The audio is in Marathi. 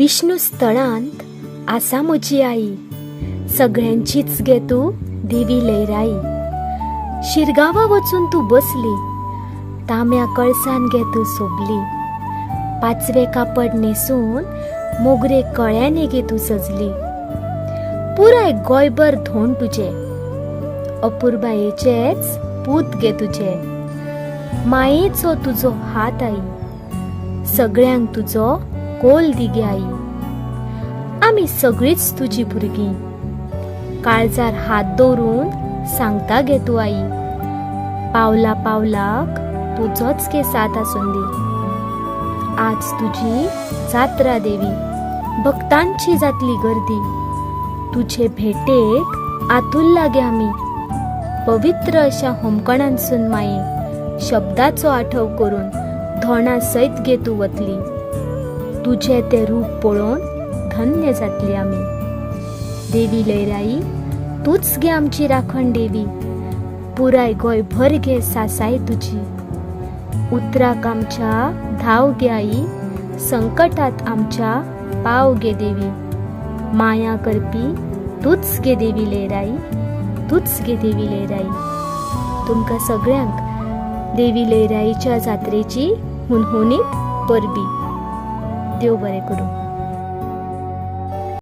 विष्णू स्थळांत आसा म्हजी आई, सगळ्यांचीच गे तूं देवी लयराई. शिरगांवा वचून तूं बसली, तांब्या कळसान गे तूं सोबली. पाचवे कापड न्हेसून मोगरे कळ्याने गे तूं सजली. पुराय गोंयभर धोंड तुजे, अपुर्बायेचेच पूत गे तुजे. मायेचो तुजो हात आई, सगळ्यांक तुजो कोल दी गे आई. आमी सगळीच तुजी भुरगीं, काळजार हात दवरून सांगता गे तूं आई. पावला पावलाक तुजोच गे साथ आसून दी. आज तुजी जात्रा देवी, भक्तांची जातली गर्दी. तुजे भेटेक आतुल्ला गे आमी, पवित्र अशा होमकणांसून माये. शब्दाचो आठव करून धोणा सयत गे तूं वतली. तुझे ते रूप पळोवन धन्य जातली आमी. देवी लयराई, तूच गे आमची राखण देवी. पुराय गोंयभर गे सासाय तुजी. उतराक आमच्या धाव गे आई, संकटात आमच्या पाव गे देवी. माया करपी तूच गे देवी लयराई, तूच गे देवी लयराई. तुमकां सगळ्यांक देवी लयराईच्या जात्रेची हुनहुनीत परबी. देव बरें करूं.